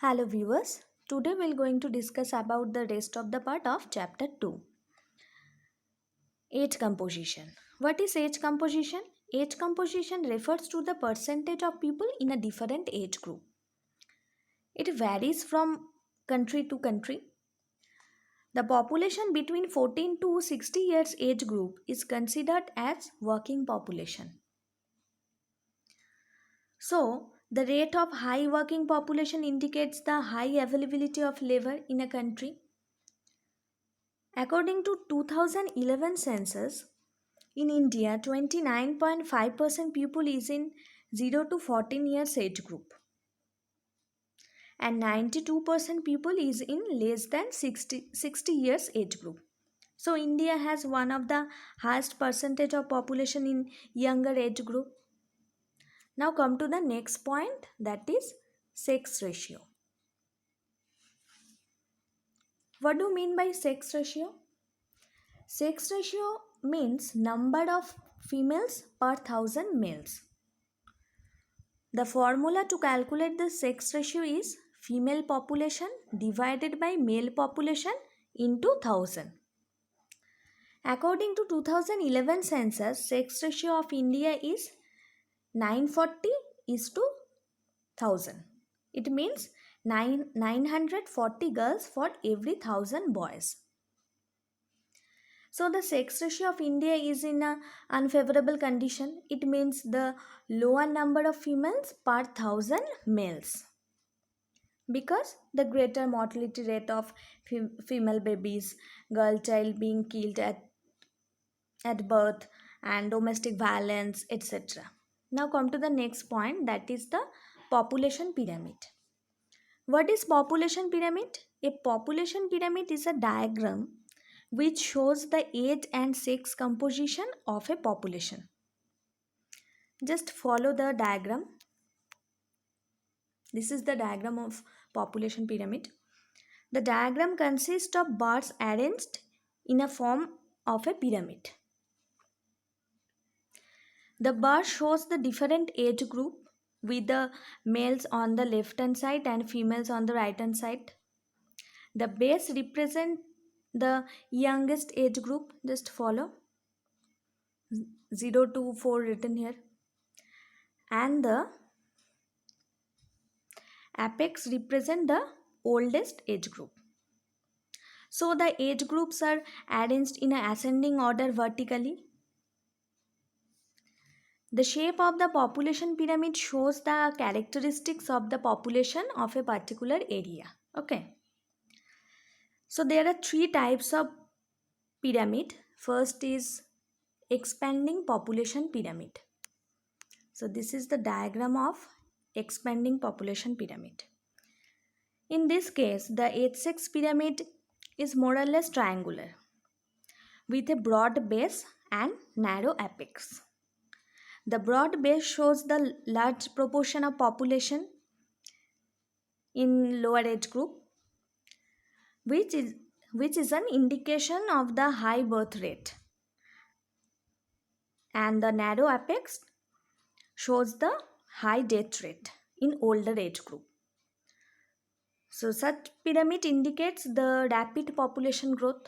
Hello viewers, today we're going to discuss about the rest of the part of chapter 2. Age composition. What is age composition? Age composition refers to the percentage of people in a different age group. It varies from country to country. The population between 14 to 60 years age group is considered as working population. So, the rate of high working population indicates the high availability of labor in a country. According to 2011 census, in India, 29.5% people is in 0 to 14 years age group and 92% people is in less than 60 years age group. So India has one of the highest percentage of population in younger age group. Now come to the next point, that is sex ratio. What do you mean by sex ratio? Sex ratio means number of females per thousand males. The formula to calculate the sex ratio is female population divided by male population into 1000. According to 2011 census, sex ratio of India is 940 is to 1000. It means 940 girls for every 1000 boys. So the sex ratio of India is in a unfavorable condition. It means the lower number of females per 1000 males. Because the greater mortality rate of female babies, girl child being killed at birth, and domestic violence, etc. Now come to the next point, that is the population pyramid. What is population pyramid? A population pyramid is a diagram which shows the age and sex composition of a population. Just follow the diagram. This is the diagram of population pyramid. The diagram consists of bars arranged in a form of a pyramid. The bar shows the different age group with the males on the left hand side and females on the right hand side. The base represent the youngest age group. Just follow 0 to 4 written here. And the apex represent the oldest age group. So the age groups are arranged in an ascending order vertically. The shape of the population pyramid shows the characteristics of the population of a particular area. Okay. So there are three types of pyramid. First is expanding population pyramid. So this is the diagram of expanding population pyramid. In this case, the H6 pyramid is more or less triangular with a broad base and narrow apex. The broad base shows the large proportion of population in lower age group, which is an indication of the high birth rate. And the narrow apex shows the high death rate in older age group. So such pyramid indicates the rapid population growth.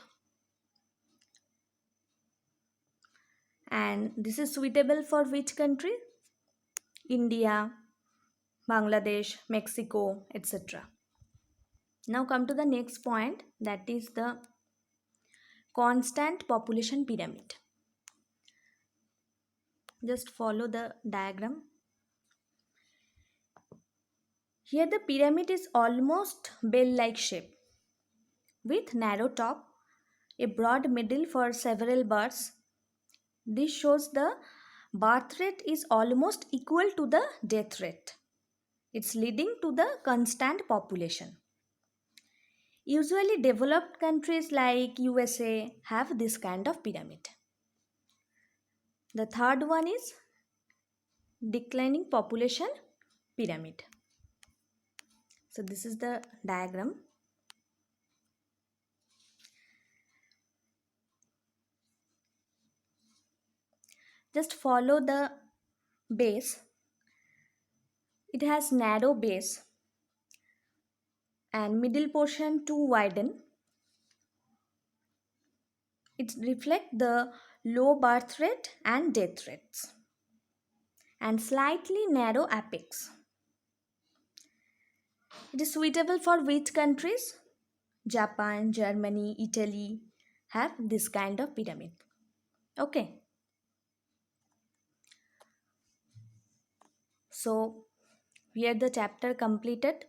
And this is suitable for which country? India, Bangladesh, Mexico, etc. Now come to the next point, that is the constant population pyramid. Just follow the diagram. Here the pyramid is almost bell-like shape with narrow top, a broad middle for several bars. This shows the birth rate is almost equal to the death rate. It's leading to the constant population. Usually developed countries like USA have this kind of pyramid. The third one is declining population pyramid. So this is the diagram. Just follow the base. It has narrow base and middle portion to widen. It reflects the low birth rate and death rates, and slightly narrow apex. It is suitable for which countries? Japan, Germany, Italy have this kind of pyramid. Okay, so here the chapter completed,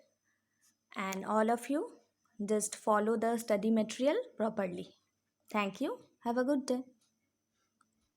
and all of you just follow the study material properly. Thank you. Have a good day.